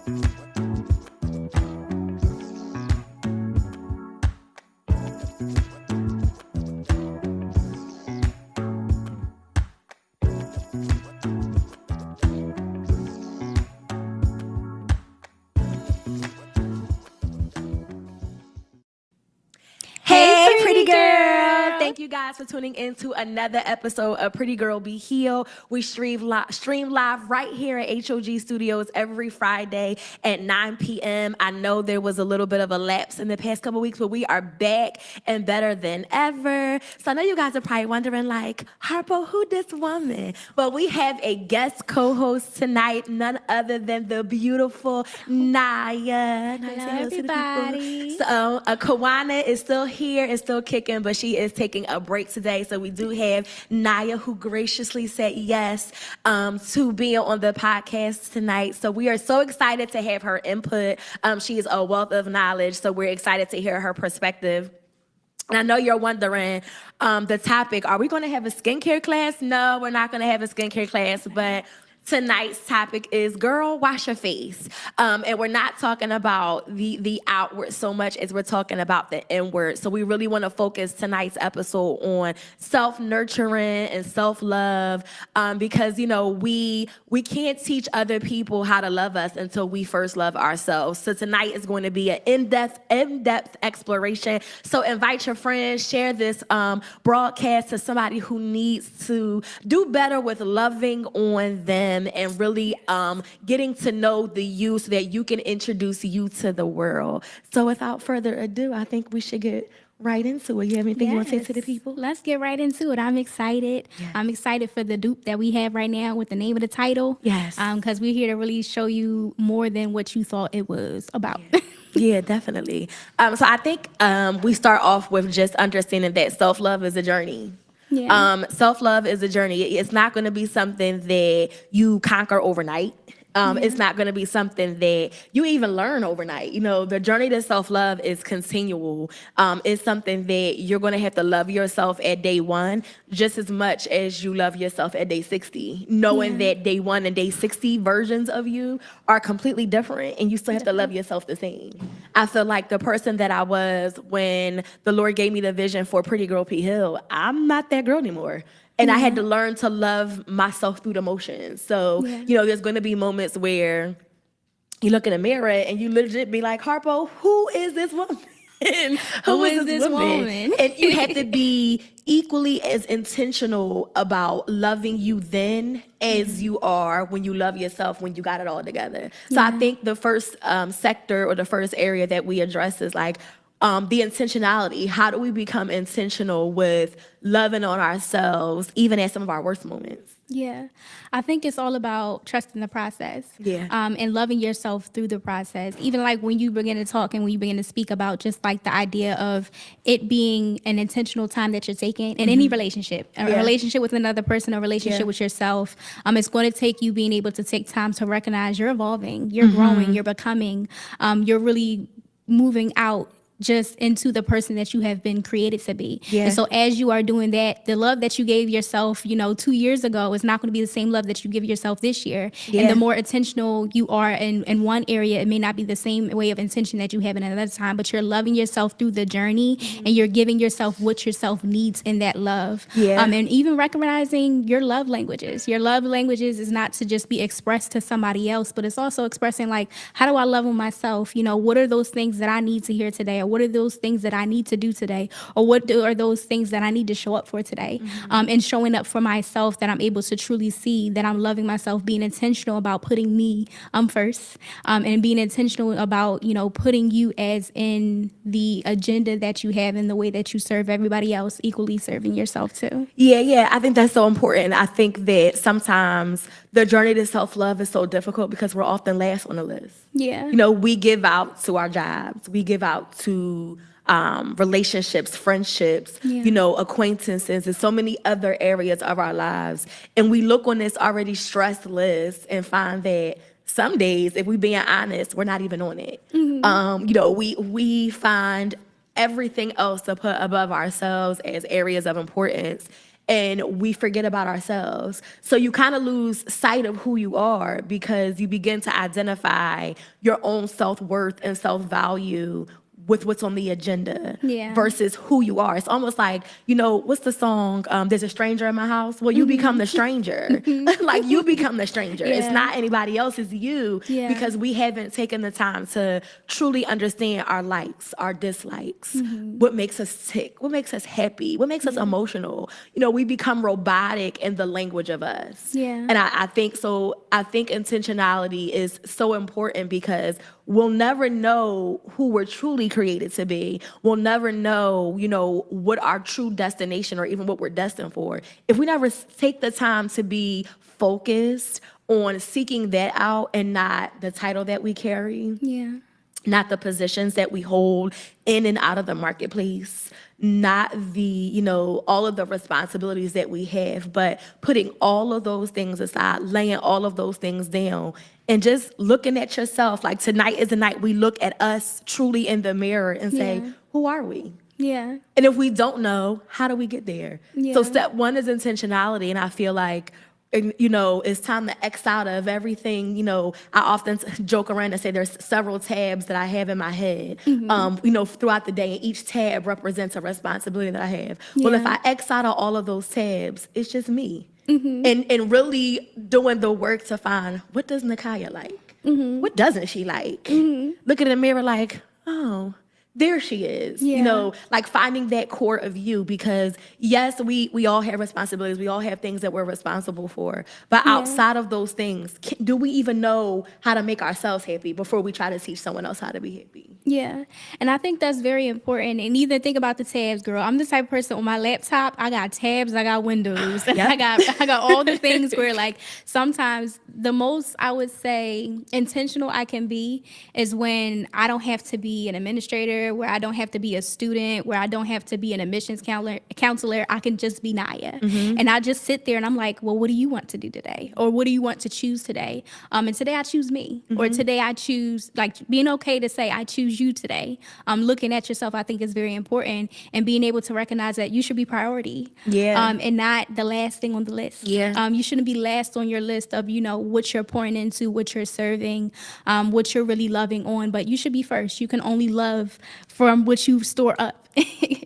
Hey, pretty girl. Thank you guys for tuning in to another episode of Pretty Girl Be Healed. We stream live right here at HOG Studios every Friday at 9 p.m. I know there was a little bit of a lapse in the past couple weeks, but we are back and better than ever. So I know you guys are probably wondering, like, Harpo, who this woman? But we have a guest co-host tonight, none other than the beautiful Naya. Hello, everybody. So Kawana is still here and still kicking, but she is taking a break today. So we do have Naya, who graciously said yes to being on the podcast tonight. So we are so excited to have her input. She is a wealth of knowledge, so we're excited to hear her perspective. And I know you're wondering the topic, are we going to have a skincare class? No, we're not going to have a skincare class, but tonight's topic is girl, wash your face. And we're not talking about the outward so much as we're talking about the inward. So we really want to focus tonight's episode on self-nurturing and self-love because, you know, we can't teach other people how to love us until we first love ourselves. So tonight is going to be an in-depth exploration. So invite your friends, share this broadcast to somebody who needs to do better with loving on them and really getting to know the you so that you can introduce you to the world. So without further ado, I think we should get right into it. You have anything you want to say to the people? Let's get right into it. I'm excited. Yes. I'm excited for the dupe that we have right now with the name of the title. Yes. Because we're here to really show you more than what you thought it was about. Yeah, definitely. So I think we start off with just understanding that self-love is a journey. Yeah. Self-love is a journey. It's not going to be something that you conquer overnight. It's not going to be something that you even learn overnight. You know, the journey to self-love is continual. It's something that you're going to have to love yourself at day one just as much as you love yourself at day 60, knowing that day 1 and day 60 versions of you are completely different and you still have to love yourself the same. I feel like the person that I was when the Lord gave me the vision for Pretty Girl P. Hill, I'm not that girl anymore. And I had to learn to love myself through the motions. So, you know, there's going to be moments where you look in the mirror and you legit be like, Harpo, who is this woman? Who is this woman? And you have to be equally as intentional about loving you then as you are when you love yourself, when you got it all together. So I think the first sector or the first area that we address is like, the intentionality. How do we become intentional with loving on ourselves, even at some of our worst moments? Yeah. I think it's all about trusting the process. Yeah. And loving yourself through the process. Even like when you begin to talk and when you begin to speak about just like the idea of it being an intentional time that you're taking in any relationship, a relationship with another person, a relationship with yourself. It's going to take you being able to take time to recognize you're evolving, you're growing, you're becoming, you're really moving out just into the person that you have been created to be. Yeah. And so as you are doing that, the love that you gave yourself, 2 years ago is not going to be the same love that you give yourself this year. Yeah. And the more intentional you are in one area, it may not be the same way of intention that you have in another time, but you're loving yourself through the journey and you're giving yourself what yourself needs in that love. Yeah. And even recognizing your love languages. Your love languages is not to just be expressed to somebody else, but it's also expressing like, how do I love on myself? What are those things that I need to hear today? Or what are those things that I need to do today? Or are those things that I need to show up for today? And showing up for myself, that I'm able to truly see that I'm loving myself, being intentional about putting me first, and being intentional about, putting you as in the agenda that you have and the way that you serve everybody else, equally serving yourself too. Yeah, I think that's so important. I think that sometimes the journey to self-love is so difficult because we're often last on the list. Yeah. We give out to our jobs. We give out to relationships, friendships, acquaintances, and so many other areas of our lives. And we look on this already stressed list and find that some days, if we're being honest, we're not even on it. We find everything else to put above ourselves as areas of importance. and we forget about ourselves. So you kind of lose sight of who you are because you begin to identify your own self-worth and self-value with what's on the agenda Yeah. versus who you are. It's almost like, what's the song? There's a stranger in my house. Well, you become the stranger. Like you become the stranger. It's Yeah. not anybody else, it's you. Yeah. Because we haven't taken the time to truly understand our likes, our dislikes, what makes us tick, what makes us happy, what makes us emotional. We become robotic in the language of us. Yeah. And I think so. I think intentionality is so important because we'll never know who we're truly created to be. We'll never know, what our true destination or even what we're destined for. If we never take the time to be focused on seeking that out and not the title that we carry, Yeah. not the positions that we hold in and out of the marketplace, not the, all of the responsibilities that we have, but putting all of those things aside, laying all of those things down, and just looking at yourself. Like tonight is the night we look at us truly in the mirror and say, Yeah. who are we? Yeah. And if we don't know, how do we get there? Yeah. So step one is intentionality. And I feel like, it's time to X out of everything. I often joke around and say there's several tabs that I have in my head, throughout the day. And each tab represents a responsibility that I have. Well, if Yeah. I X out of all of those tabs, it's just me. And really doing the work to find, what does Nakaya like? What doesn't she like? Look in the mirror like, oh, there she is. Yeah. Like finding that core of you, because yes, we all have responsibilities. We all have things that we're responsible for. But outside of those things, do we even know how to make ourselves happy before we try to teach someone else how to be happy? Yeah. And I think that's very important. And even think about the tabs, girl. I'm the type of person on my laptop, I got tabs, I got windows. Yep. I got all the things where like sometimes the most I would say intentional I can be is when I don't have to be an administrator, where I don't have to be a student, where I don't have to be an admissions counselor. I can just be Naya. And I just sit there and I'm like, well, what do you want to do today? Or what do you want to choose today? And today I choose me. Or today I choose, like being okay to say I choose you today. Looking at yourself, I think is very important, and being able to recognize that you should be priority. Yeah. And not the last thing on the list. Yeah. You shouldn't be last on your list of, what you're pouring into, what you're serving, what you're really loving on, but you should be first. You can only love from what you store up.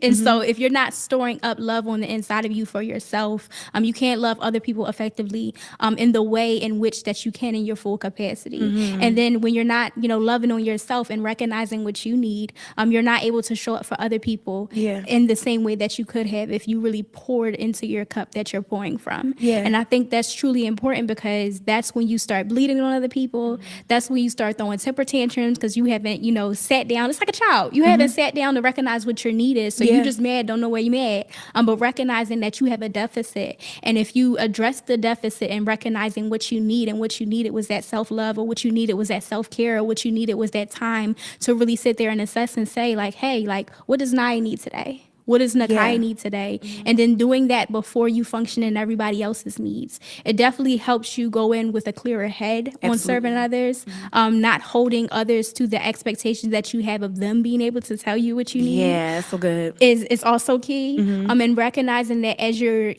And so if you're not storing up love on the inside of you for yourself, you can't love other people effectively in the way in which that you can in your full capacity. And then when you're not, loving on yourself and recognizing what you need, you're not able to show up for other people in the same way that you could have if you really poured into your cup that you're pouring from. Yeah. And I think that's truly important, because that's when you start bleeding on other people. That's when you start throwing temper tantrums because you haven't, sat down. It's like a child. You haven't sat down to recognize what your need is. So you just mad, don't know where you mad. But recognizing that you have a deficit. And if you address the deficit and recognizing what you need, and what you needed was that self-love, or what you needed was that self-care, or what you needed was that time to really sit there and assess and say like, hey, like, what does Naya need today? What does Nakai need today? And then doing that before you function in everybody else's needs. It definitely helps you go in with a clearer head on serving others, not holding others to the expectations that you have of them being able to tell you what you need. Yeah, so good. Is also key. And recognizing that as you're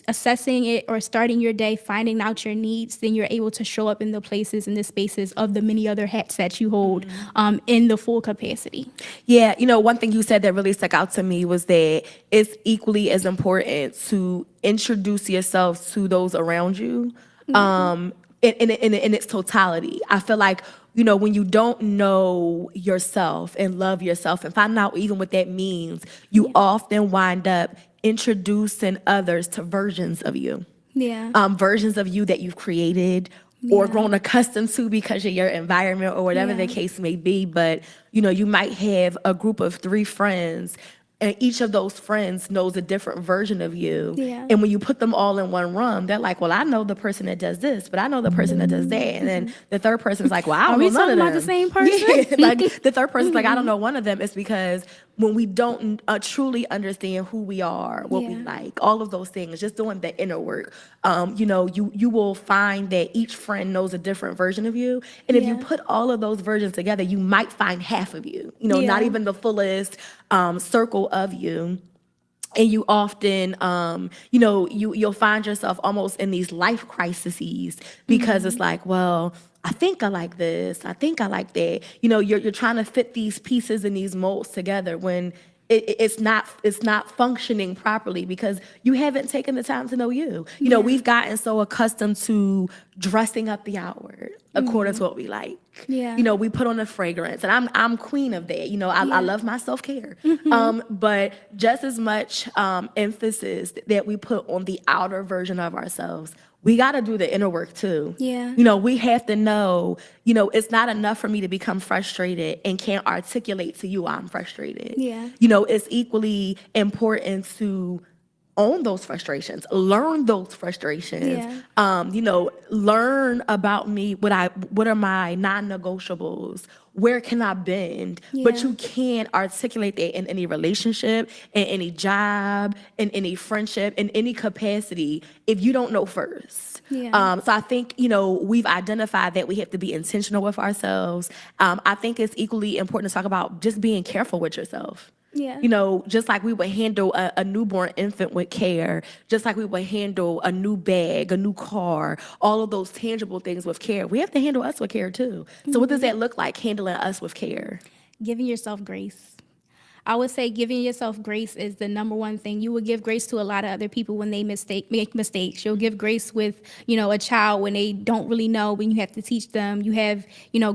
assessing it or starting your day, finding out your needs, then you're able to show up in the places and the spaces of the many other hats that you hold in the full capacity. Yeah, one thing you said that really stuck out to me was that it's equally as important to introduce yourself to those around you in its totality. I feel like, when you don't know yourself and love yourself and find out even what that means, you often wind up introducing others to versions of you. Versions of you that you've created or grown accustomed to because of your environment or whatever the case may be. But, you might have a group of 3 friends, and each of those friends knows a different version of you. And when you put them all in one room, they're like, well, I know the person that does this, but I know the person that does that. And then the third person's like, well, I don't know none of them. Are we talking about the same person? Yeah, like the third person's like, I don't know one of them. It's because when we don't truly understand who we are, what we like, all of those things, just doing the inner work, you will find that each friend knows a different version of you. And if you put all of those versions together, you might find half of you, not even the fullest circle of you. and you often you'll find yourself almost in these life crises because it's like, well, I think I like this, I think I like that. You're trying to fit these pieces and these molds together when it's not functioning properly because you haven't taken the time to know you. We've gotten so accustomed to dressing up the outward according to what we like. Yeah. We put on a fragrance, and I'm queen of that. I love my self-care. But just as much emphasis that we put on the outer version of ourselves, we got to do the inner work too. Yeah. We have to know, it's not enough for me to become frustrated and can't articulate to you I'm frustrated. Yeah. It's equally important to own those frustrations, learn those frustrations, learn about me, what are my non-negotiables, where can I bend? But Yeah. you can't articulate that in any relationship, in any job, in any friendship, in any capacity if you don't know first. Yeah. So I think, we've identified that we have to be intentional with ourselves. I think it's equally important to talk about just being careful with yourself. Yeah. Just like we would handle a newborn infant with care, just like we would handle a new bag, a new car, all of those tangible things with care, we have to handle us with care too. So what does that look like, handling us with care? Giving yourself grace. I would say giving yourself grace is the number one thing. You will give grace to a lot of other people when they make mistakes. You'll give grace with, a child when they don't really know, when you have to teach them. You have,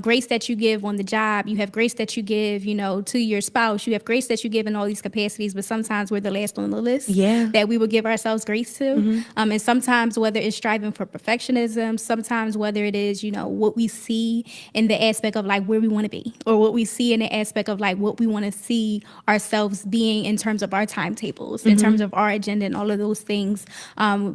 grace that you give on the job. You have grace that you give, to your spouse. You have grace that you give in all these capacities, but sometimes we're the last on the list that we will give ourselves grace to. And sometimes whether it's striving for perfectionism, sometimes whether it is, what we see in the aspect of like where we want to be, or what we see in the aspect of like what we want to see ourselves being in terms of our timetables, in terms of our agenda and all of those things.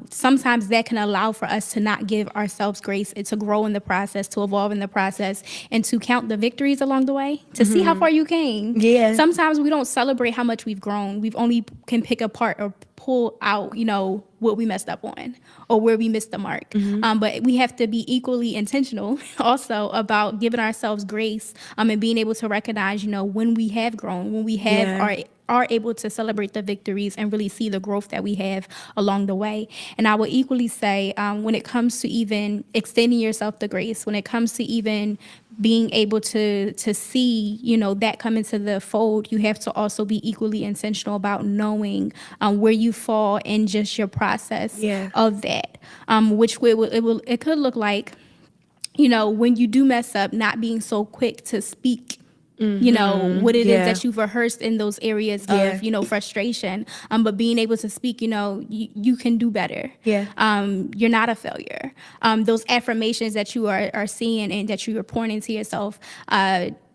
Sometimes that can allow for us to not give ourselves grace and to grow in the process, to evolve in the process, and to count the victories along the way, to see how far you came. Yeah. Sometimes we don't celebrate how much we've grown. We've only can pick apart or pull out, what we messed up on or where we missed the mark. But we have to be equally intentional also about giving ourselves grace and being able to recognize, when we have grown, when we have are able to celebrate the victories and really see the growth that we have along the way. And I would equally say when it comes to even extending yourself the grace, when it comes to even being able to see, that come into the fold, you have to also be equally intentional about knowing where you fall in just your process of that, which it could look like, when you do mess up, not being so quick to speak what it is that you've rehearsed in those areas of, frustration, but being able to speak, you can do better. You're not a failure. Those affirmations that you are seeing and that you are pointing to yourself,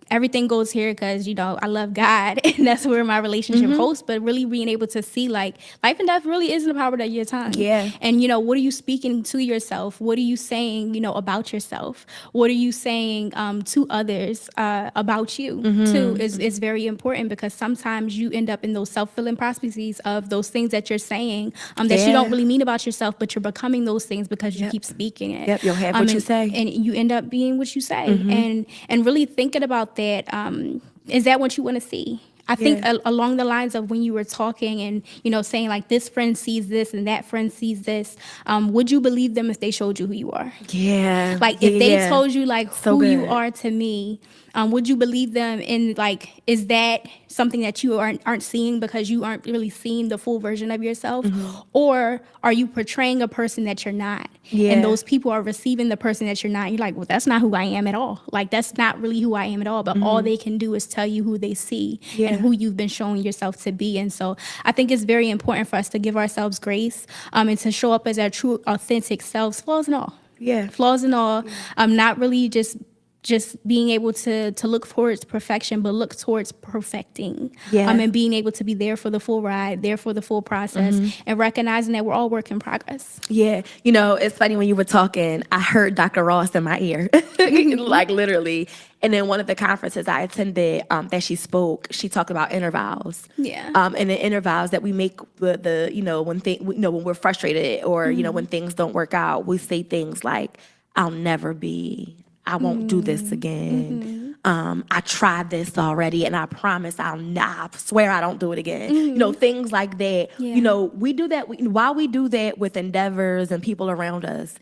everything goes here because, I love God and that's where my relationship hosts, but really being able to see like life and death really is in the power of your tongue. And, what are you speaking to yourself? What are you saying, about yourself? What are you saying to others about you too is very important, because sometimes you end up in those self-fulfilling prophecies of those things that you're saying that you don't really mean about yourself, but you're becoming those things because you keep speaking it. You'll have what you say. And you end up being what you say. And really thinking about that, is that what you want to see? I think along the lines of when you were talking and, saying like this friend sees this and that friend sees this, would you believe them if they showed you who you are? Like if they told you like who you are to me, would you believe them? And like, is that something that you aren't seeing because you aren't really seeing the full version of yourself? Or are you portraying a person that you're not? And those people are receiving the person that you're not. You're like, well, that's not who I am at all. Like, that's not really who I am at all. But all they can do is tell you who they see and who you've been showing yourself to be. And so I think it's very important for us to give ourselves grace and to show up as our true, authentic selves, flaws and all. Flaws and all. Not really just being able to look towards perfection, but look towards perfecting. And being able to be there for the full ride, there for the full process, and recognizing that we're all work in progress. It's funny when you were talking, I heard Dr. Ross in my ear, like literally. And then one of the conferences I attended that she spoke, she talked about intervals. And the intervals that we make when we're frustrated or, when things don't work out, we say things like, I'll never be, I won't do this again. I tried this already and I promise I swear I don't do it again. Things like that. Yeah. We do that while we do that with endeavors and people around us.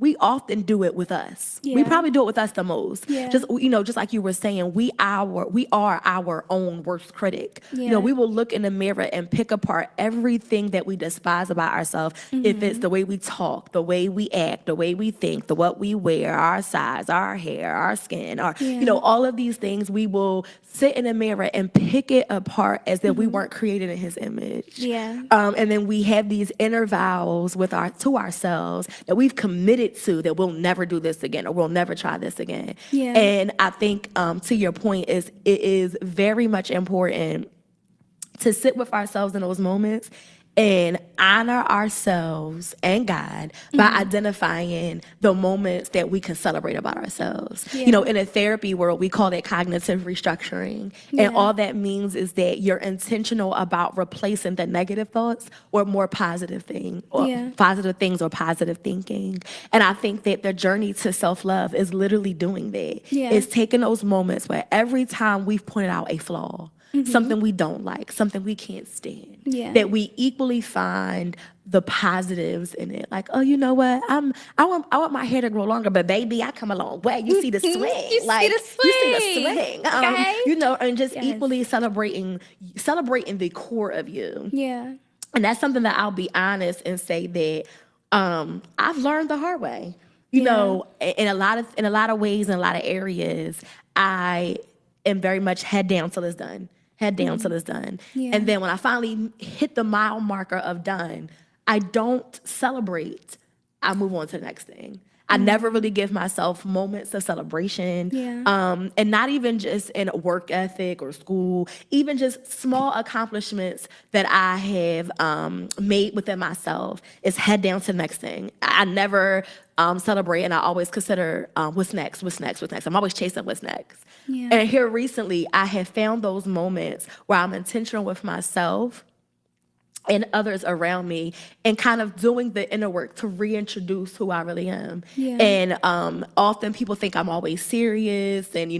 We often do it with us. We Yeah. probably do it with us the most. Yeah. Just like you were saying, we are our own worst critic. Yeah. We will look in the mirror and pick apart everything that we despise about ourselves. If it's the way we talk, the way we act, the way we think, what we wear, our size, our hair, our skin, all of these things, we will sit in the mirror and pick it apart as if we weren't created in His image. Yeah. And then we have these inner vows to ourselves that we've committed to, that we'll never do this again or we'll never try this again. Yeah. And I think to your point it is very much important to sit with ourselves in those moments and honor ourselves and God by identifying the moments that we can celebrate about ourselves. Yeah. In a therapy world, we call it cognitive restructuring. Yeah. And all that means is that you're intentional about replacing the negative thoughts or more positive things, or Yeah. positive things or positive thinking. And I think that the journey to self-love is literally doing that. Yeah. It's taking those moments where every time we've pointed out a flaw, something we don't like, something we can't stand, Yeah. that we equally find the positives in it. Like, oh, you know what? I want my hair to grow longer, but baby, I come a long way. You see the swing. You see like, the You see the swing. swing. Okay. And just Yes. equally celebrating the core of you. Yeah. And that's something that I'll be honest and say that I've learned the hard way. In a lot of ways, in a lot of areas, I am very much head down till it's done. Head down till it's done. Yeah. And then when I finally hit the mile marker of done, I don't celebrate. I move on to the next thing. I never really give myself moments of celebration. Yeah. And not even just in work ethic or school, even just small accomplishments that I have made within myself is head down to the next thing. I never celebrate, and I always consider what's next. I'm always chasing what's next. Yeah. And here recently, I have found those moments where I'm intentional with myself and others around me and kind of doing the inner work to reintroduce who I really am. Yeah. And often people think I'm always serious and,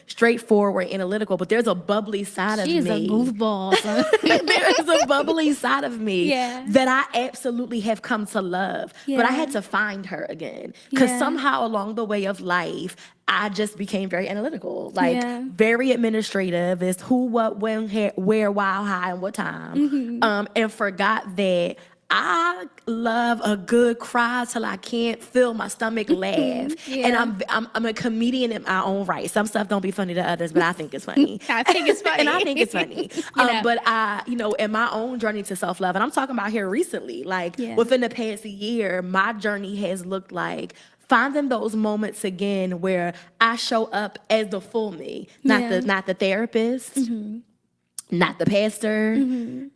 straightforward, analytical, but there's a bubbly side of me. She's a goofball. So. There is a bubbly side of me Yeah. that I absolutely have come to love. But I Yeah. had to find her again. Because Yeah. somehow along the way of life, I just became very analytical, Yeah. very administrative. It's who, what, when, where, why, how, and what time. And forgot that I love a good cry till I can't feel my stomach laugh. Yeah. And I'm a comedian in my own right. Some stuff don't be funny to others, but I think it's funny. I think it's funny. And I think it's funny. know. But I, in my own journey to self-love, and I'm talking about here recently, Yeah. within the past year, my journey has looked like finding those moments again where I show up as the full me, not Yeah. the therapist, not the pastor,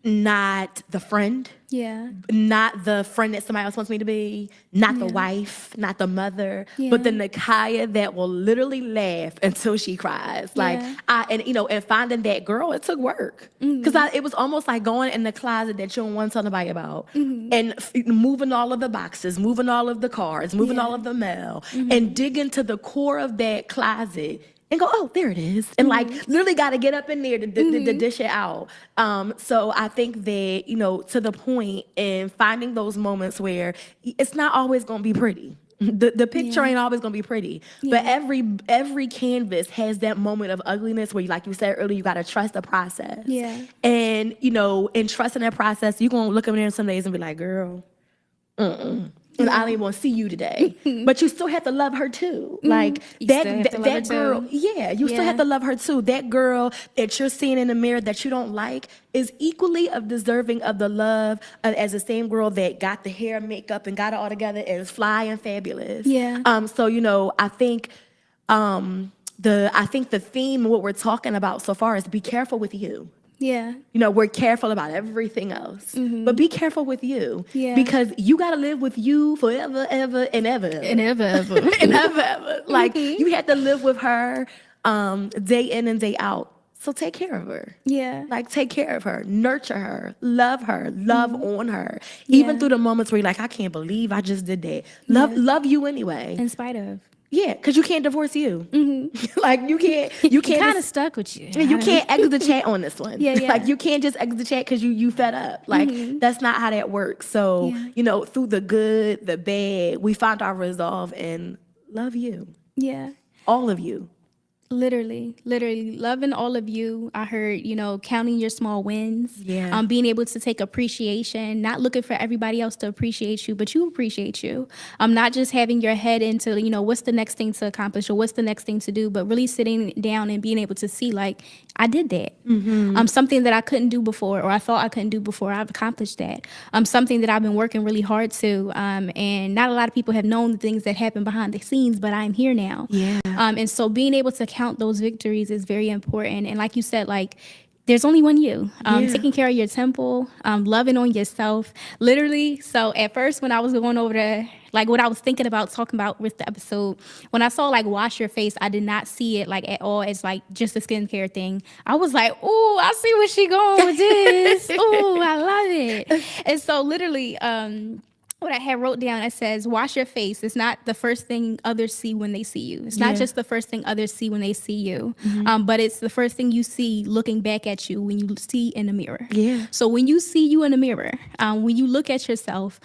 not the friend, Yeah. not the friend that somebody else wants me to be, not the Yeah. wife, not the mother, Yeah. but the Nakaya that will literally laugh until she cries. Yeah. And finding that girl, it took work. Because it was almost like going in the closet that you don't want to tell nobody about and moving all of the boxes, moving all of the cards, moving Yeah. all of the mail, and digging to the core of that closet and go, oh, there it is. And literally got to get up in there to dish it out. So I think that, to the point in finding those moments where it's not always going to be pretty. The picture ain't always going to be pretty. But every canvas has that moment of ugliness where, like you said earlier, you got to trust the process. Yeah. And, in trusting that process, you're going to look up in there some days and be like, girl, and I don't even want to see you today. But you still have to love her too. Like You that, still have to love her that girl, too. you still Yeah. have to love her too. That girl that you're seeing in the mirror that you don't like is equally of deserving of the love as the same girl that got the hair, makeup, and got it all together and is fly and fabulous. Yeah. So I think the theme of what we're talking about so far is be careful with you. Yeah. We're careful about everything else, but be careful with you. Yeah. Because you got to live with you forever, ever, and ever. And ever. And ever. Like, you have to live with her day in and day out. So take care of her. Yeah. Take care of her, nurture her, love on her. Even Yeah. through the moments where you're like, I can't believe I just did that. Love you anyway. In spite of. Yeah, because you can't divorce you. Like you can't Kind of just, stuck with you. you can't exit the chat on this one. Yeah, yeah. Like you can't just exit the chat because you fed up. Like that's not how that works. So Yeah. through the good, the bad, we found our resolve and love you, Yeah. all of you. Literally loving all of you. I heard, counting your small wins. Yeah. Being able to take appreciation, not looking for everybody else to appreciate you, but you appreciate you. Not just having your head into, what's the next thing to accomplish or what's the next thing to do, but really sitting down and being able to see, like, I did that. Something that I couldn't do before, or I thought I couldn't do before, I've accomplished that. Something that I've been working really hard to. And not a lot of people have known the things that happen behind the scenes, but I'm here now. Yeah. And so being able to count those victories is very important. And like you said, like, there's only one you. Taking care of your temple, loving on yourself, literally. So at first, when I was going over to, like, what I was thinking about talking about with the episode, when I saw, like, wash your face, I did not see it, like, at all as, like, just a skincare thing. I was like, oh, I see where she going with this. Oh, I love it. And so literally, what I had wrote down, it says, wash your face. It's not the first thing others see when they see you. It's not just the first thing others see when they see you, but it's the first thing you see looking back at you when you see in the mirror. Yeah. So when you see you in the mirror, when you look at yourself,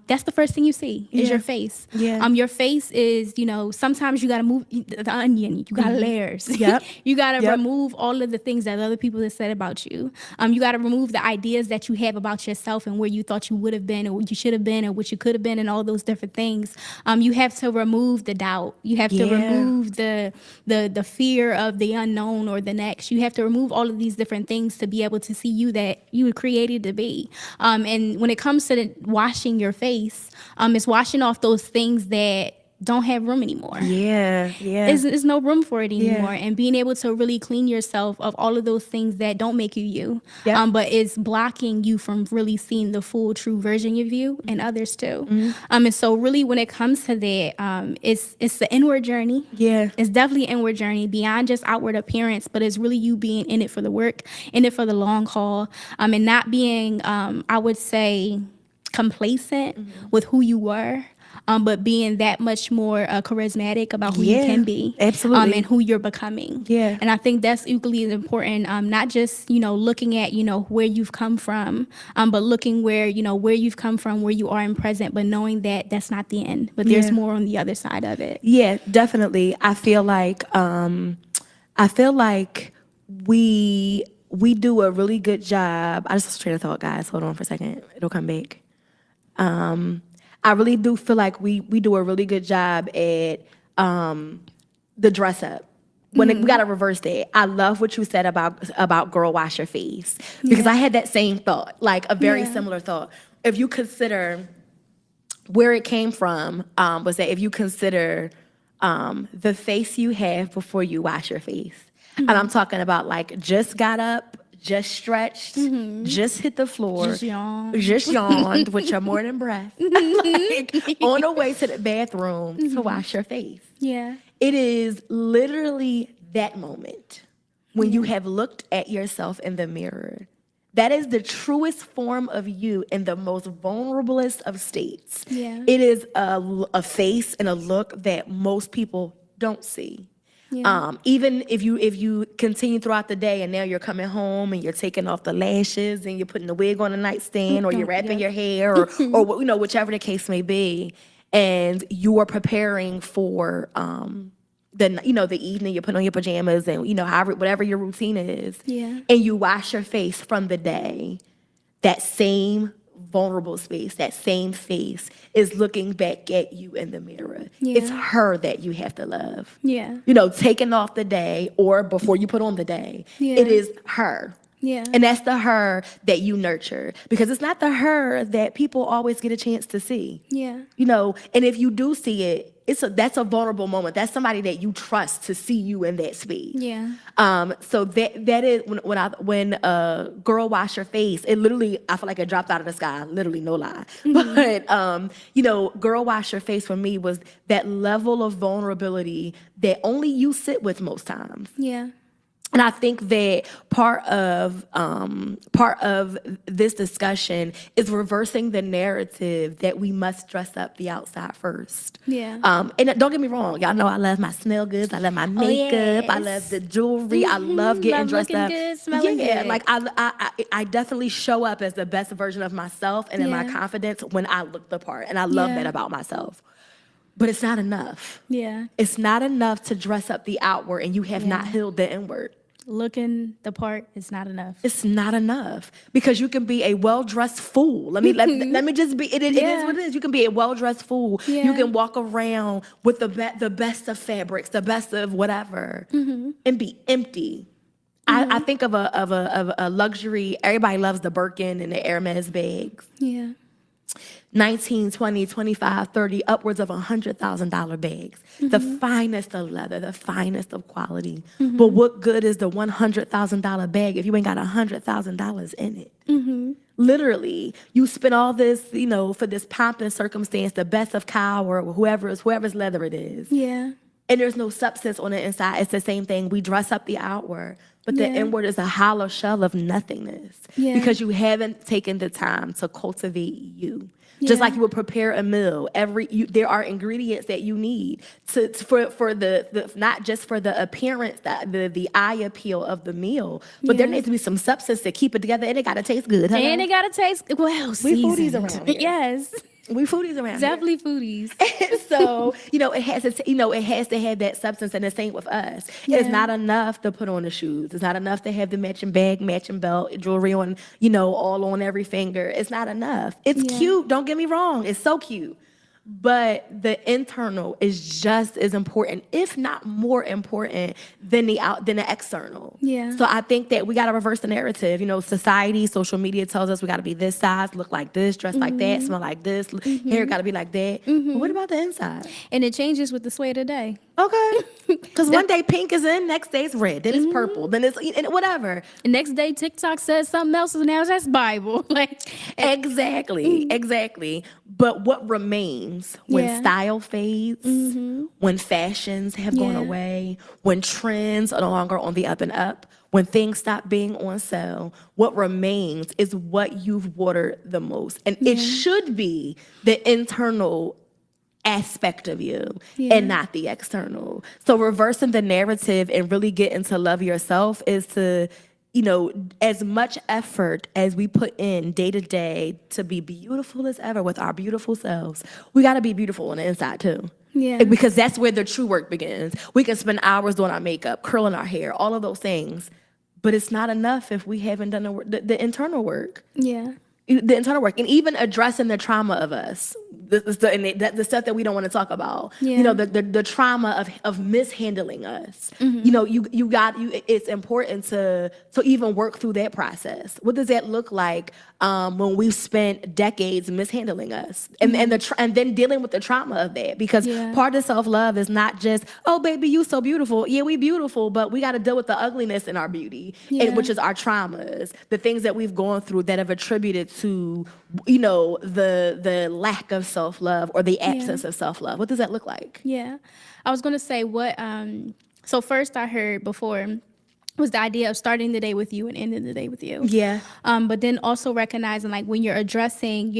that's the first thing you see is your face. Yeah. Your face is, sometimes you got to move the onion. You got layers. Yep. You got to Yep. remove all of the things that other people have said about you. You got to remove the ideas that you have about yourself and where you thought you would have been or what you should have been or what you could have been and all those different things. You have to remove the doubt. You have to remove the fear of the unknown or the next. You have to remove all of these different things to be able to see you that you were created to be. And when it comes to washing your face, it's washing off those things that don't have room anymore. Yeah. Yeah. There's no room for it anymore. And being able to really clean yourself of all of those things that don't make you you, but it's blocking you from really seeing the full, true version of you and others too. And so really when it comes to that, it's the inward journey. Yeah. It's definitely an inward journey beyond just outward appearance, but it's really you being in it for the work, in it for the long haul, and not being, I would say, complacent with who you were. But being that much more charismatic about who you can be. Absolutely. And who you're becoming. Yeah. And I think that's equally as important, not just, looking at, where you've come from, but looking where you've come from, where you are in present, but knowing that that's not the end, but there's more on the other side of it. Yeah, definitely. I feel like we do a really good job. I just lost train of thought, guys. Hold on for a second. It'll come back. I really do feel like we do a really good job at the dress up. We got to reverse that. I love what you said about girl wash your face, because I had that same thought, like a very similar thought. If you consider where it came from, was that if you consider the face you have before you wash your face, and I'm talking about like just got up, just stretched, just hit the floor, just yawned with your morning breath, like, on the way to the bathroom to wash your face. Yeah. It is literally that moment when you have looked at yourself in the mirror. That is the truest form of you in the most vulnerablest of states. Yeah. It is a face and a look that most people don't see. Yeah. Even if you continue throughout the day and now you're coming home and you're taking off the lashes and you're putting the wig on the nightstand or you're wrapping your hair or whichever the case may be, and you are preparing for the evening, you put on your pajamas and however whatever your routine is, and you wash your face from the day, that same vulnerable space, that same face is looking back at you in the mirror. It's her that you have to love. Taking off the day or before you put on the day. It is her. And that's the her that you nurture, because it's not the her that people always get a chance to see. And if you do see it, that's a vulnerable moment. That's somebody that you trust to see you in that space. So that is when a girl wash her face, it literally, I feel like it dropped out of the sky, literally, no lie. But girl wash your face for me was that level of vulnerability that only you sit with most times. And I think that part of this discussion is reversing the narrative that we must dress up the outside first. Yeah. And don't get me wrong, y'all know I love my smell goods, I love my makeup, I love the jewelry, I love getting Love dressed looking up. good, smelling Yeah, good. like I definitely show up as the best version of myself and in my Yeah. confidence when I look the part, and I love Yeah. that about myself. But it's not enough. Yeah. It's not enough to dress up the outward and you have not Yeah. healed the inward. Looking the part is not enough. It's not enough because you can be a well-dressed fool. Let me just be. It is Yeah. what it is. You can be a well-dressed fool. Yeah. You can walk around with the best of fabrics, the best of whatever, and be empty. I think of a luxury. Everybody loves the Birkin and the Hermes bags. Yeah. 19, 20, 25, 30, upwards of $100,000 bags. The finest of leather, the finest of quality. But what good is the $100,000 bag if you ain't got $100,000 in it? Literally, you spend all this, for this pomp and circumstance, the best of cow or whoever's leather it is. Yeah. And there's no substance on the inside. It's the same thing. We dress up the outward, but the Yeah. inward is a hollow shell of nothingness Yeah. because you haven't taken the time to cultivate you. Just Yeah. like you would prepare a meal, there are ingredients that you need for the not just for the appearance, the eye appeal of the meal, but there Yeah. needs to be some substance to keep it together, and it gotta taste good. Hello? And it gotta taste well. We foodies Seasoned. around here. Yes. We foodies around here. Definitely foodies. So, it has to have that substance, and the same with us. It's Yeah. not enough to put on the shoes. It's not enough to have the matching bag, matching belt, jewelry on, all on every finger. It's not enough. It's Yeah. cute, don't get me wrong. It's so cute. But the internal is just as important, if not more important, than the external. Yeah. So I think that we got to reverse the narrative. Society, social media tells us we got to be this size, look like this, dress like that, smell like this, hair got to be like that. But what about the inside? And it changes with the sway of the day. Okay. Because one day pink is in, next day it's red, then it's purple, then it's whatever. The next day TikTok says something else, and now that's Bible. Exactly. But what remains when Yeah. style fades, when fashions have gone Yeah. away, when trends are no longer on the up and up, when things stop being on sale, what remains is what you've watered the most. And it should be the internal aspect of you Yeah. and not the external. So reversing the narrative and really getting to love yourself is to, as much effort as we put in day to day to be beautiful as ever with our beautiful selves, we got to be beautiful on the inside too. Yeah. Because that's where the true work begins. We can spend hours doing our makeup, curling our hair, all of those things, but it's not enough if we haven't done the internal work. Yeah. The internal work, and even addressing the trauma of us, the stuff that we don't want to talk about. Yeah. The trauma of mishandling us. It's important to even work through that process. What does that look like when we've spent decades mishandling us, and then dealing with the trauma of that? Because Yeah. part of self-love is not just, oh baby, you so beautiful. Yeah, we beautiful, but we got to deal with the ugliness in our beauty, Yeah. which is our traumas, the things that we've gone through that have attributed to, the lack of self-love or the absence of self-love. What does that look like? Yeah. I was going to say so first I heard before was the idea of starting the day with you and ending the day with you. Yeah. But then also recognizing when you're addressing,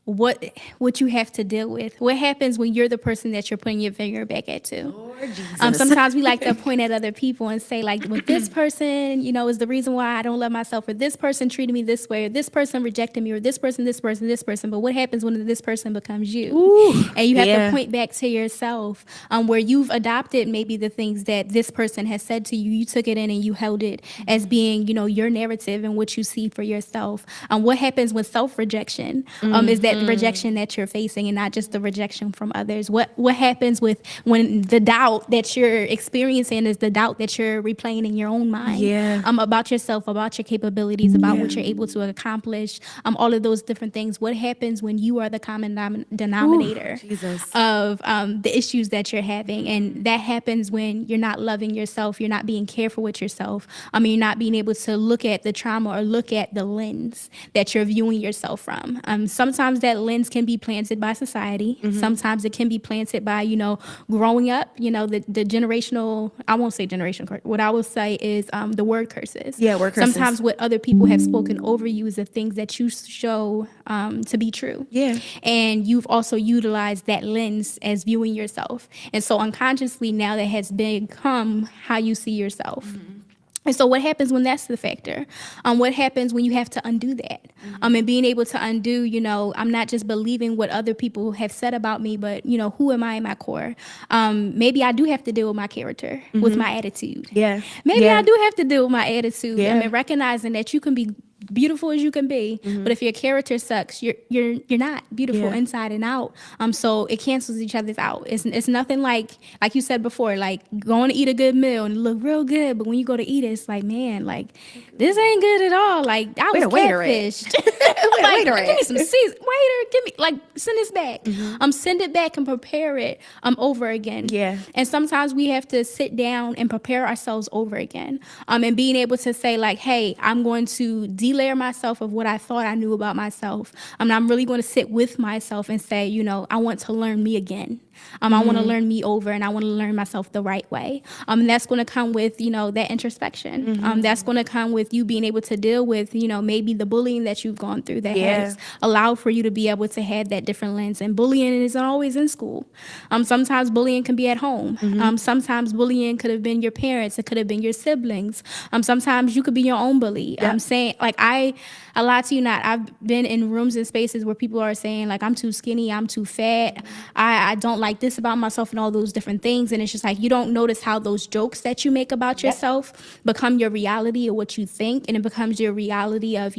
what you have to deal with. What happens when you're the person that you're putting your finger back at too? Lord Jesus. Sometimes we like to point at other people and say when this person, is the reason why I don't love myself, or this person treated me this way, or this person rejected me, or this person. But what happens when this person becomes you? Ooh, And you have yeah. to point back to yourself, where you've adopted maybe the things that this person has said to you. You took it in and you held it as being, your narrative and what you see for yourself. What happens with self-rejection? Is that the rejection that you're facing and not just the rejection from others? What happens when the doubt that you're experiencing is the doubt that you're replaying in your own mind? Yeah. About yourself, about your capabilities, about what you're able to accomplish, all of those different things. What happens when you are the common denominator Jesus. of the issues that you're having? And that happens when you're not loving yourself, you're not being careful with yourself. You're not being able to look at the trauma or look at the lens that you're viewing yourself from. Sometimes sometimes that lens can be planted by society. Sometimes it can be planted by, growing up, the generational, I won't say generational, what I will say is the word curses. Yeah, word curses. Sometimes what other people have spoken over you is the things that you show to be true. Yeah. And you've also utilized that lens as viewing yourself. And so unconsciously now that has become how you see yourself. And so what happens when that's the factor? What happens when you have to undo that? And being able to undo, I'm not just believing what other people have said about me, but, who am I in my core? Maybe I do have to deal with my character, with my attitude. Yeah. Maybe Yeah. I do have to deal with my attitude. Yeah. I mean, recognizing that you can be beautiful as you can be, but if your character sucks, you're not beautiful Yeah. inside and out. So it cancels each other's out. It's nothing like you said before, like going to eat a good meal and look real good, but when you go to eat it, it's like, man, like this ain't good at all. Like I was catfished. Like, waiter give me some season. Waiter, give me send this back. Send it back and prepare it over again. Yeah. And sometimes we have to sit down and prepare ourselves over again. And being able to say like, hey, I'm going to delayer myself of what I thought I knew about myself. I'm really going to sit with myself and say, I want to learn me again. I want to learn me over, and I want to learn myself the right way. And that's going to come with, that introspection. That's going to come with you being able to deal with, maybe the bullying that you've gone through that has allowed for you to be able to have that different lens. And bullying isn't always in school. Sometimes bullying can be at home. Sometimes bullying could have been your parents. It could have been your siblings. Sometimes you could be your own bully. I'm saying, like, I lie to you not. I've been in rooms and spaces where people are saying, like, I'm too skinny, I'm too fat, I don't like this about myself and all those different things. And it's just like, you don't notice how those jokes that you make about yourself become your reality or what you think. And it becomes your reality of,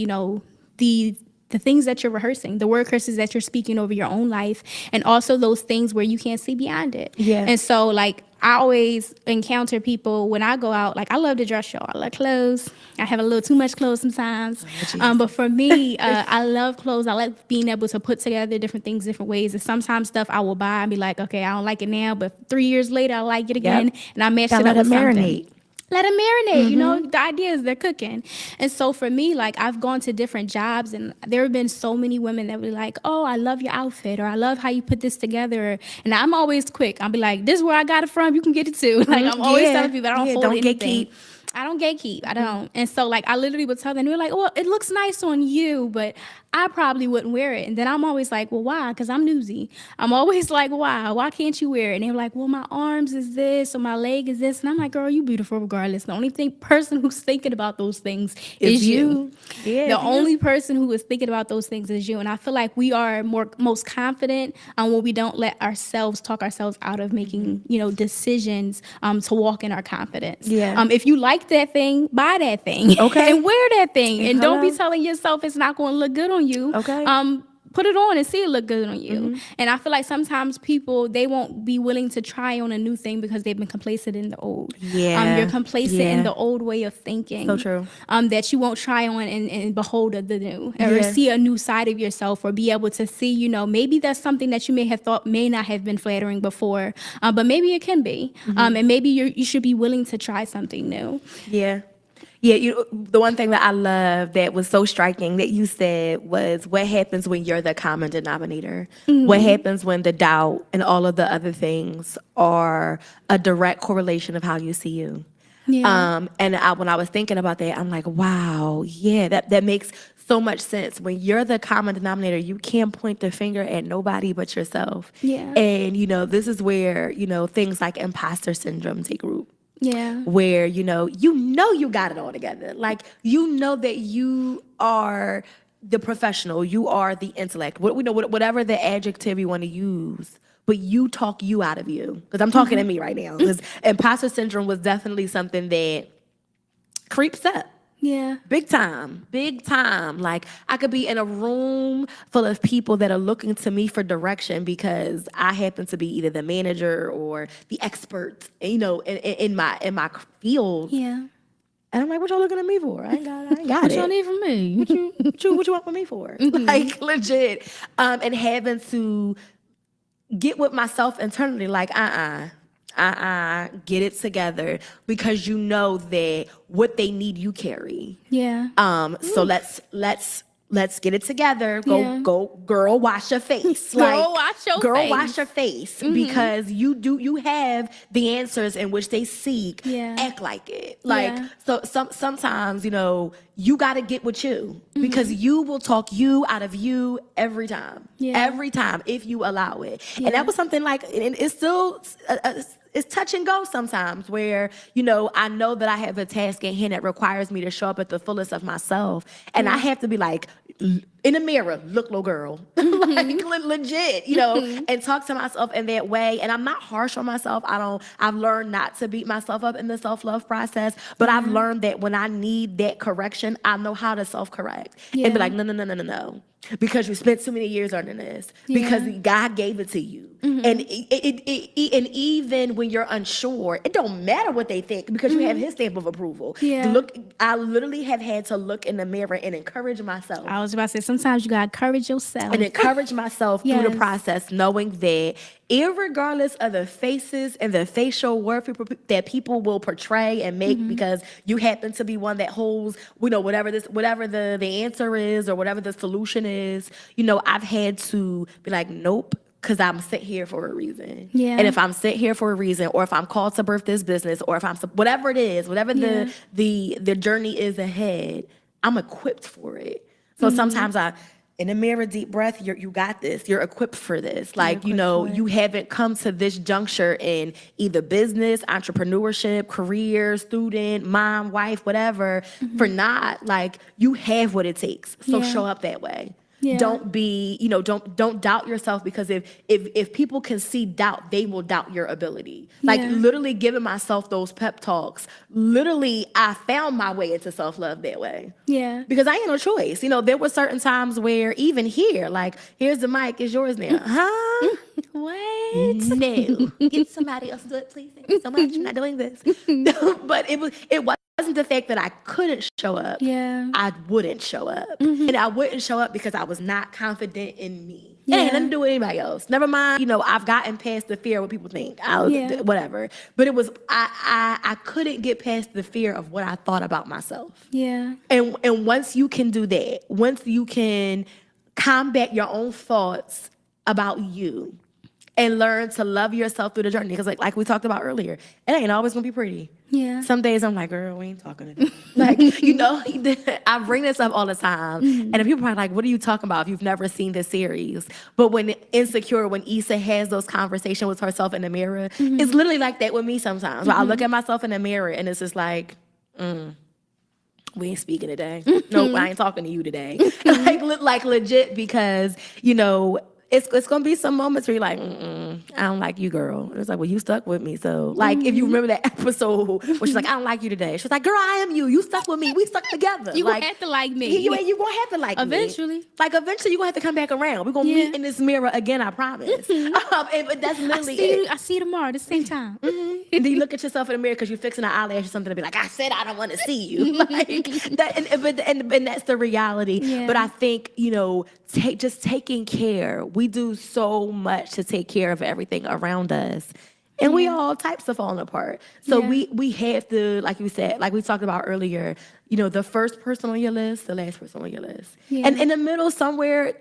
the things that you're rehearsing, the word curses that you're speaking over your own life, and also those things where you can't see beyond it. Yeah. And so, like, I always encounter people when I go out, like, I love to dress, y'all. I love clothes. I have a little too much clothes sometimes. But for me, I love clothes. I like being able to put together different things, different ways. And sometimes stuff I will buy and be like, okay, I don't like it now, but 3 years later, I like it again. And I match it up with something. Let them marinate. The idea is they're cooking. And so for me, like, I've gone to different jobs, and there have been so many women that were like, oh, I love your outfit, or I love how you put this together. And I'm always quick. I'll be like, this is where I got it from. You can get it too. Like, I'm always telling people I don't hold anything. I don't gatekeep. I don't. And so, like, I literally would tell them, they were like, well, it looks nice on you, but I probably wouldn't wear it. And then I'm always like, well, why? Because I'm newsy. I'm always like, why? Why can't you wear it? And they were like, well, my arms is this, or my leg is this. And I'm like, girl, you beautiful regardless. The only person who's thinking about those things is you. Yeah, the only person who is thinking about those things is you. And I feel like we are most confident when we don't let ourselves talk ourselves out of making, decisions to walk in our confidence. Yeah. If you like that thing, buy that thing. Okay. And wear that thing. And don't be telling yourself it's not going to look good on you. Okay. Put it on and see it look good on you. And I feel like sometimes people, they won't be willing to try on a new thing because they've been complacent in the old. Yeah. You're complacent in the old way of thinking. So true. That you won't try on and behold the new, or see a new side of yourself, or be able to see, maybe that's something that you may have thought may not have been flattering before, but maybe it can be. And maybe you should be willing to try something new. Yeah. Yeah, the one thing that I love that was so striking that you said was, what happens when you're the common denominator? What happens when the doubt and all of the other things are a direct correlation of how you see you? Yeah. And when I was thinking about that, I'm like, wow, yeah, that makes so much sense. When you're the common denominator, you can't point the finger at nobody but yourself. Yeah. And, this is where, things like imposter syndrome take root. Yeah. Where, you got it all together. Like, that you are the professional, you are the intellect, whatever the adjective you want to use, but you talk you out of you. Because I'm talking to me right now. Because imposter syndrome was definitely something that creeps up. Yeah. Big time. Like, I could be in a room full of people that are looking to me for direction because I happen to be either the manager or the expert, in my field. Yeah. And I'm like, what y'all looking at me for? I ain't got What it. y'all need from me? What you want from me for? Like, legit. And having to get with myself internally, like, get it together, because that what they need you carry. Yeah. So let's let's get it together. Yeah. Go, girl, wash your face. Girl, wash your girl, face. wash your face because you have the answers in which they seek. Yeah. Act like it. Like, Yeah. so sometimes, you got to get with you because you will talk you out of you every time. Yeah. Every time if you allow it. Yeah. And that was something like, and it's still, it's touch and go sometimes where, I know that I have a task at hand that requires me to show up at the fullest of myself. And I have to be like, in the mirror, look, little girl, like legit, and talk to myself in that way. And I'm not harsh on myself. I've learned not to beat myself up in the self-love process, but I've learned that when I need that correction, I know how to self-correct and be like, no. Because you spent too many years learning this. Because God gave it to you. And and even when you're unsure, it don't matter what they think because you have his stamp of approval. Yeah. I literally have had to look in the mirror and encourage myself. I was about to say, sometimes you gotta encourage yourself. And encourage myself through the Yes. process, knowing that irregardless of the faces and the facial work that people will portray and make because you happen to be one that holds, whatever the answer is or whatever the solution is, I've had to be like, nope. Because I'm sent here for a reason. Yeah. And if I'm sent here for a reason, or if I'm called to birth this business, or if I'm, whatever it is, whatever the journey is ahead, I'm equipped for it. So sometimes in the mirror, deep breath, you got this. You're equipped for this. Like, you haven't come to this juncture in either business, entrepreneurship, career, student, mom, wife, whatever, for not. Like, you have what it takes. So show up that way. Yeah. Don't be, don't doubt yourself because if people can see doubt, they will doubt your ability. Like literally giving myself those pep talks. Literally, I found my way into self-love that way. Yeah. Because I had no choice. There were certain times where even here, like, here's the mic, it's yours now. Huh? What? No. Get somebody else to do it, please. Thank you so much. I'm not doing this. But it wasn't the fact that I couldn't show up. Yeah. I wouldn't show up. And I wouldn't show up because I was not confident in me. It ain't nothing to do with anybody else. Never mind, I've gotten past the fear of what people think. Whatever. But it was, I couldn't get past the fear of what I thought about myself. Yeah. And once you can do that, once you can combat your own thoughts about you and learn to love yourself through the journey, because like we talked about earlier, it ain't always gonna be pretty. Yeah. Some days I'm like, girl, we ain't talking today. Like, I bring this up all the time. And people are like, what are you talking about if you've never seen this series? But when Insecure, when Issa has those conversations with herself in the mirror, it's literally like that with me sometimes. Where I look at myself in the mirror and it's just like, we ain't speaking today. Nope, I ain't talking to you today. like legit, because, it's gonna be some moments where you're like, I don't like you, girl. And it's like, well, you stuck with me. So, like, if you remember that episode where she's like, I don't like you today. She's like, girl, I am you. You stuck with me. We stuck together. You gonna have to like me. You gonna have to like me. Eventually. Like, eventually, you're gonna have to come back around. We're gonna meet in this mirror again, I promise. But that's literally it. I see you tomorrow at the same time. And then you look at yourself in the mirror because you're fixing an eyelash or something to be like, I said I don't want to see you. Like that, and that's the reality. Yeah. But I think, just taking care. We do so much to take care of everything around us. And we all types of falling apart. So we have to, like you said, like we talked about earlier, the first person on your list, the last person on your list. Yeah. And in the middle somewhere,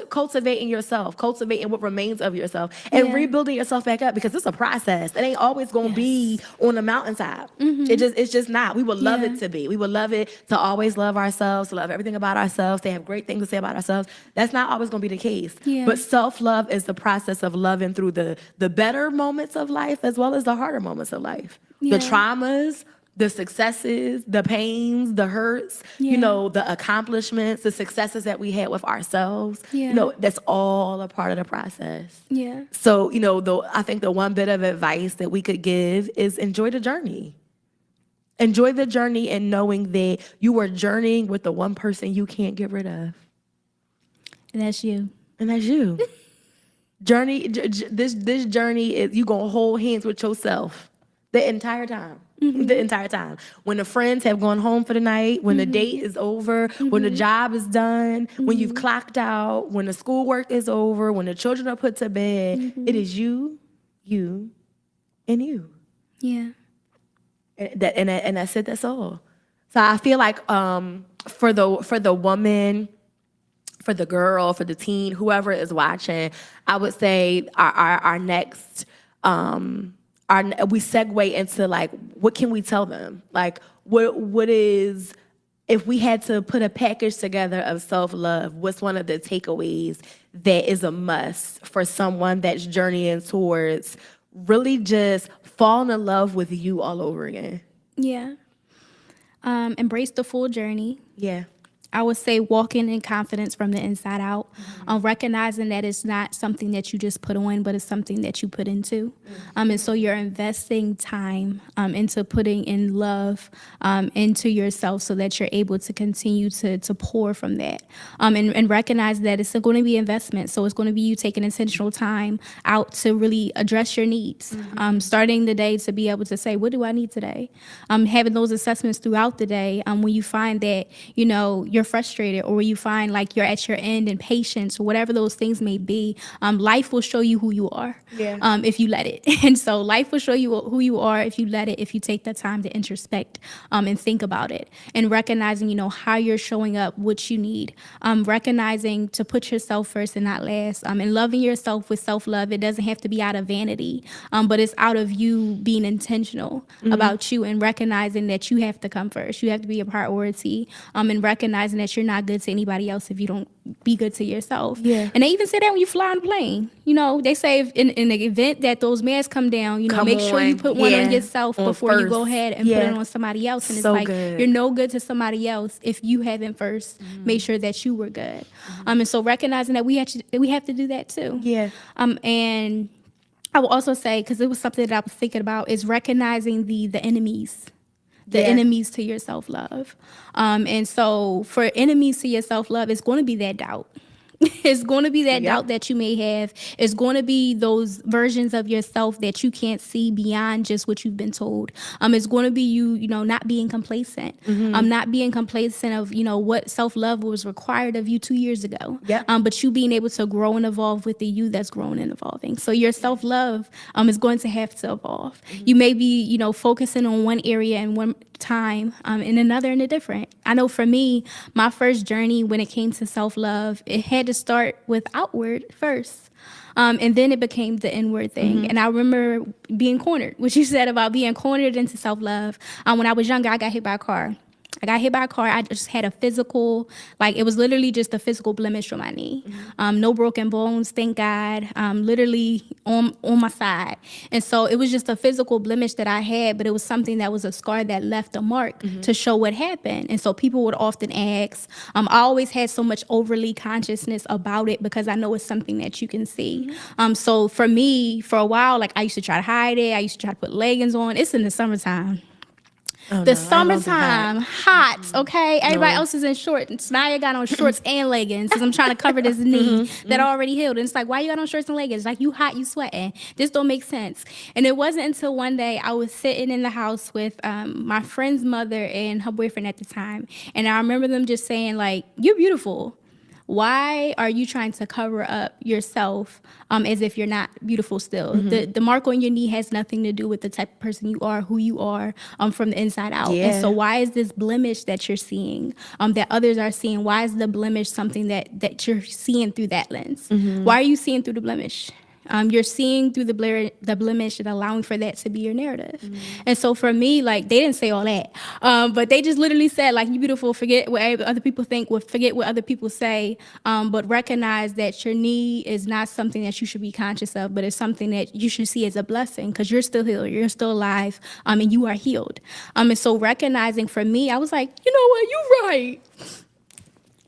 cultivating yourself, cultivating what remains of yourself, and rebuilding yourself back up, because it's a process. It ain't always gonna be on the mountainside. It's just not. We would love it to be. We would love it to always love ourselves, to love everything about ourselves, to have great things to say about ourselves. That's not always gonna be the case. Yeah. But self-love is the process of loving through the better moments of life as well as the harder moments of life. Yeah. The traumas, the successes, the pains, the hurts, the accomplishments, the successes that we had with ourselves, that's all a part of the process. Yeah. So, I think the one bit of advice that we could give is enjoy the journey. Enjoy the journey and knowing that you are journeying with the one person you can't get rid of. And that's you. And that's you. This journey is you gonna hold hands with yourself the entire time. The entire time. When the friends have gone home for the night, when the date is over, when the job is done, when you've clocked out, when the schoolwork is over, when the children are put to bed, it is you, and you. Yeah. And that's it, that's all. So I feel like for the woman, for the girl, for the teen, whoever is watching, I would say our next we segue into like, what can we tell them? Like, what is, if we had to put a package together of self-love, what's one of the takeaways that is a must for someone that's journeying towards really just falling in love with you all over again? Yeah. Embrace the full journey. Yeah. I would say walking in confidence from the inside out, recognizing that it's not something that you just put on, but it's something that you put into. And so you're investing time into putting in love into yourself so that you're able to continue to pour from that. And recognize that it's going to be investment. So it's going to be you taking intentional time out to really address your needs. Starting the day to be able to say, what do I need today? Having those assessments throughout the day when you find that, you're frustrated, or you find like you're at your end in patience, or whatever those things may be, life will show you who you are if you let it. And so life will show you who you are if you let it, if you take the time to introspect and think about it, and recognizing, how you're showing up, what you need, recognizing to put yourself first and not last, and loving yourself with self-love. It doesn't have to be out of vanity, but it's out of you being intentional about you, and recognizing that you have to come first. You have to be a priority, and recognizing that you're not good to anybody else if you don't be good to yourself. Yeah. And they even say that when you fly on a plane. They say if in the event that those masks come down, make sure you put one on yourself before you go ahead and put it on somebody else. And So it's like, good. you're no good to somebody else if you haven't first made sure that you were good. And so recognizing that we have to do that too. Yeah. And I will also say, because it was something that I was thinking about, is recognizing the enemies. Enemies to your self-love. And so for enemies to your self-love, it's going to be that doubt. It's going to be that doubt that you may have. It's going to be those versions of yourself that you can't see beyond just what you've been told. It's going to be you not being complacent. Not being complacent of, what self-love was required of you 2 years ago. But you being able to grow and evolve with the you that's growing and evolving. So your self-love is going to have to evolve. You may be, focusing on one area and one time, and another in a different. I know for me, my first journey when it came to self-love, it had to start with outward first. And then it became the inward thing. And I remember being cornered, what you said about being cornered into self-love. When I was younger, I got hit by a car. I just had a physical, it was literally just a physical blemish on my knee. No broken bones, thank God, literally on my side. And so it was just a physical blemish that I had, but it was something that was a scar that left a mark to show what happened. And so people would often ask, I always had so much overly consciousness about it because I know it's something that you can see. So for me, for a while, I used to try to hide it. I used to try to put leggings on. It's in the summertime. Summertime, hot, okay? Everybody else is in shorts. Naya got on shorts and leggings because I'm trying to cover this knee that already healed. And it's like, why you got on shorts and leggings? Like, you hot, you sweating. This don't make sense. And it wasn't until one day I was sitting in the house with my friend's mother and her boyfriend at the time. And I remember them just saying, you're beautiful. Why are you trying to cover up yourself as if you're not beautiful still? The mark on your knee has nothing to do with the type of person you are, who you are from the inside out. And so why is this blemish that you're seeing, that others are seeing, why is the blemish something that you're seeing through that lens? Why are you seeing through the blemish? You're seeing through the blemish and allowing for that to be your narrative. And so for me, they didn't say all that, but they just literally said, you're beautiful, forget what other people think, forget what other people say, but recognize that your knee is not something that you should be conscious of, but it's something that you should see as a blessing because you're still healed, you're still alive, and you are healed. And so recognizing for me, I was like, you know what, you're right.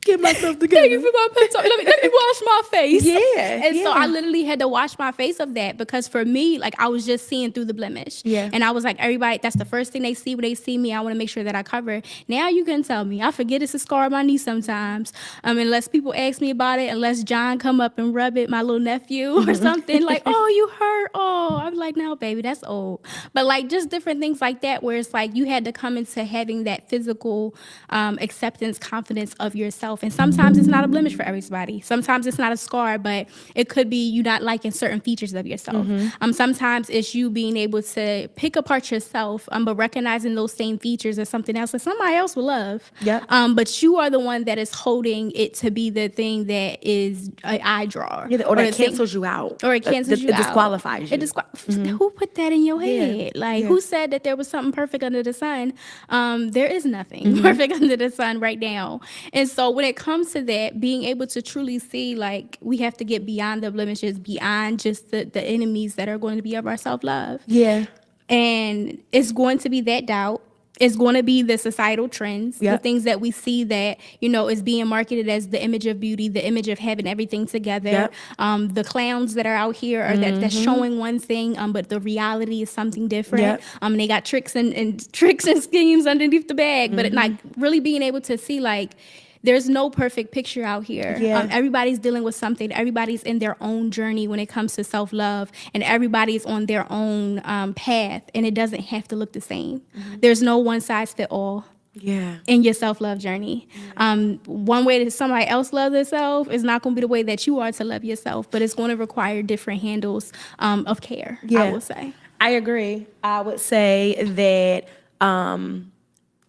Get myself together. Thank you for my pep talk. Let me wash my face. And so I Yeah. literally had to wash my face of that because for me, I was just seeing through the blemish. Yeah. And I was like, everybody, that's the first thing they see when they see me. I want to make sure that I cover. Now you can tell me. I forget it's a scar on my knee sometimes. Unless people ask me about it, unless John come up and rub it, my little nephew or something oh, you hurt. Oh, I'm like, no, baby, that's old. But just different things like that where it's you had to come into having that physical acceptance, confidence of yourself yourself. And sometimes it's not a blemish for everybody. Sometimes it's not a scar, but it could be you not liking certain features of yourself. Sometimes it's you being able to pick apart yourself, but recognizing those same features as something else that somebody else will love. Yep. But you are the one that is holding it to be the thing that is an eye drawer. Yeah, or that the thing- cancels you out. Or it cancels you out. It disqualifies you. Who put that in your head? Like, Yeah. who said that there was something perfect under the sun? There is nothing perfect under the sun right now. And so when it comes to that, being able to truly see, like, we have to get beyond the blemishes, beyond just the enemies that are going to be of our self-love. Yeah. And it's going to be that doubt. It's going to be the societal trends, the Yep. things that we see that, is being marketed as the image of beauty, the image of having everything together. Yep. The clowns that are out here are that's showing one thing, but the reality is something different. Yep. They got tricks and tricks and schemes underneath the bag, but like really being able to see, like, there's no perfect picture out here. Yeah. Everybody's dealing with something. Everybody's in their own journey when it comes to self-love, and everybody's on their own path, and it doesn't have to look the same. There's no one size fit all Yeah. in your self-love journey. One way that somebody else loves themselves is not going to be the way that you are to love yourself, but it's going to require different handles of care, I will say. I agree. I would say that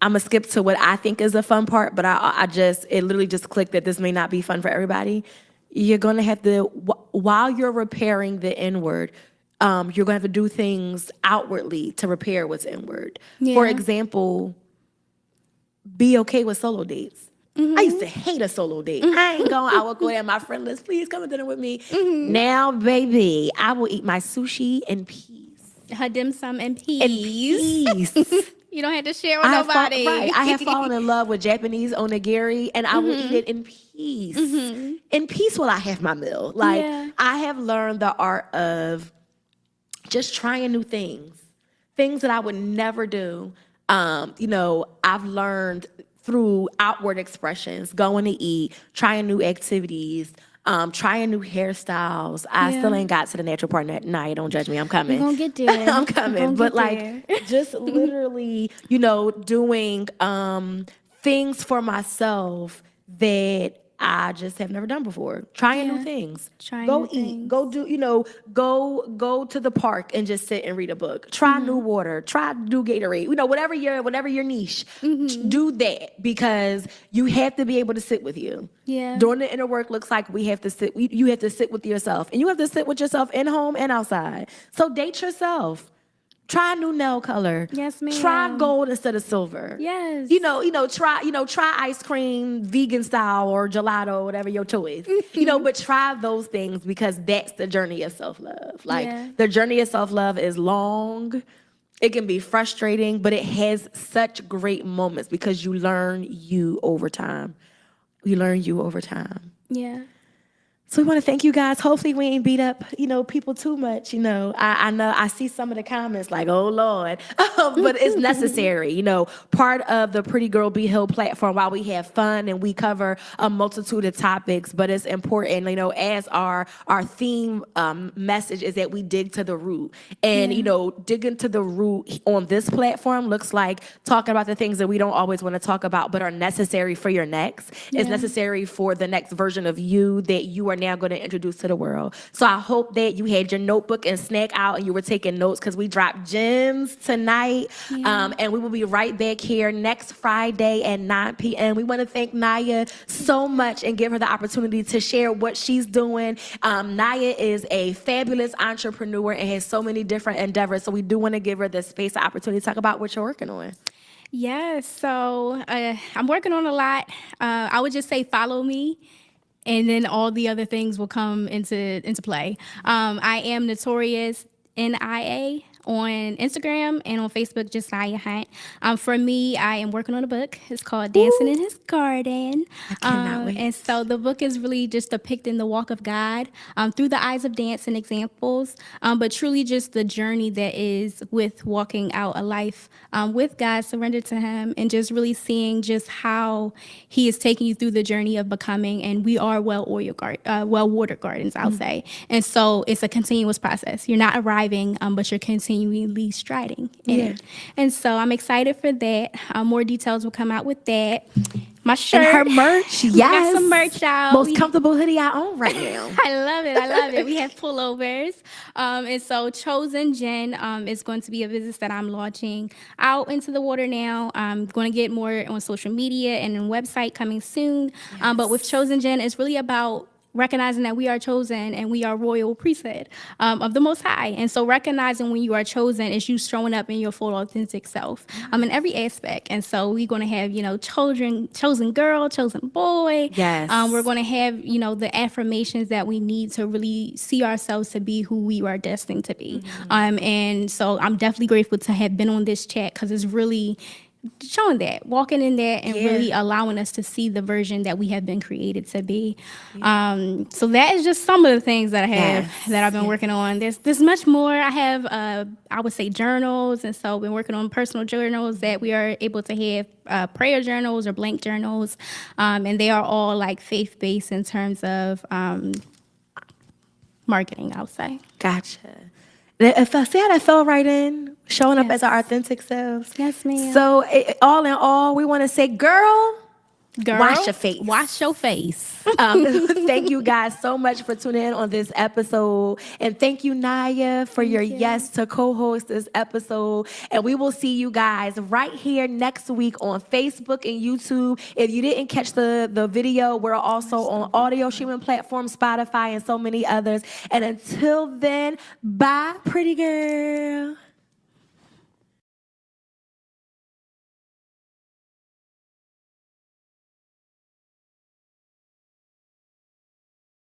I'm gonna skip to what I think is a fun part, but it literally just clicked that this may not be fun for everybody. You're gonna have to, while you're repairing the inward, you're gonna have to do things outwardly to repair what's inward. For Yeah. example, be okay with solo dates. I used to hate a solo date. I ain't going. I would go there, my friend list, please come to dinner with me. Now, baby, I will eat my sushi in peace. Her dim sum and In peace. peace. You don't have to share with nobody. I have fallen in love with Japanese onigiri, and I will eat it in peace. In peace while I have my meal. Like, Yeah. I have learned the art of just trying new things that I would never do. I've learned through outward expressions, going to eat, trying new activities, trying new hairstyles. I Yeah. still ain't got to the natural part. Nah, don't judge me. I'm coming. We're gonna get there. I'm We're coming. gonna But get like, there. just literally, doing things for myself that I just have never done before. Trying new Yeah. things. Trying go new eat. things. Go do. Go to the park and just sit and read a book. Try new water. Try new Gatorade. Whatever your niche. Do that, because you have to be able to sit with you. Yeah. Doing the inner work looks like we have to sit. You have to sit with yourself, and you have to sit with yourself in home and outside. So date yourself. Try a new nail color. Yes, ma'am. Try gold instead of silver. Yes. Try ice cream, vegan style or gelato, whatever your choice. But try those things, because that's the journey of self-love. Like, Yeah. the journey of self-love is long. It can be frustrating, but it has such great moments because you learn you over time. Yeah. So we want to thank you guys. Hopefully we ain't beat up, people too much. I know I see some of the comments like, oh Lord, but it's necessary. Part of the Pretty Girl Be Healed platform, while we have fun and we cover a multitude of topics, but it's important, as our theme message is that we dig to the root. And, digging to the root on this platform looks like talking about the things that we don't always want to talk about, but are necessary for your next. It's necessary for the next version of you that you are now going to introduce to the world. So I hope that you had your notebook and snack out and you were taking notes, because we dropped gems tonight. And we will be right back here next Friday at 9 p.m. We want to thank Naya so much and give her the opportunity to share what she's doing. Naya is a fabulous entrepreneur and has so many different endeavors. So we do want to give her the space, the opportunity to talk about what you're working on. Yes. So I'm working on a lot. I would just say follow me, and then all the other things will come into play. I am Notorious NIA on Instagram, and on Facebook, just Naya Hunt. For me, I am working on a book. It's called Dancing in His Garden. I cannot wait. And so the book is really just depicting the walk of God through the eyes of dance and examples, but truly just the journey that is with walking out a life with God, surrendered to Him, and just really seeing just how He is taking you through the journey of becoming. And we are well-watered gardens, I'll say. And so it's a continuous process. You're not arriving, but you're continually striding in it. And so I'm excited for that. More details will come out with that. My shirt. And her merch, We yes. got some merch out. Most comfortable hoodie I own right now. I love it. I love it. We have pullovers. And so Chosen Jen is going to be a business that I'm launching out into the water now. I'm going to get more on social media and a website coming soon. But with Chosen Jen, it's really about recognizing that we are chosen and we are royal priesthood of the Most High. And so recognizing when you are chosen is you showing up in your full authentic self in every aspect. And so we're going to have, chosen girl, chosen boy. Yes. We're going to have, the affirmations that we need to really see ourselves to be who we are destined to be. And so I'm definitely grateful to have been on this chat because it's really showing that, walking in that, and really allowing us to see the version that we have been created to be. So that is just some of the things that I have that I've been working on. There's much more. I have, I would say, journals, and so I've been working on personal journals that we are able to have prayer journals or blank journals, and they are all like faith-based in terms of marketing, I would say. Gotcha. If I see how that fell right in, showing up as our authentic selves. Yes, ma'am. So all in all, we want to say, girl, wash your face. Wash your face. Thank you guys so much for tuning in on this episode. And thank you, Naya, for your yes to co-host this episode. And we will see you guys right here next week on Facebook and YouTube. If you didn't catch the video, we're also on audio streaming platforms, Spotify, and so many others. And until then, bye, pretty girl.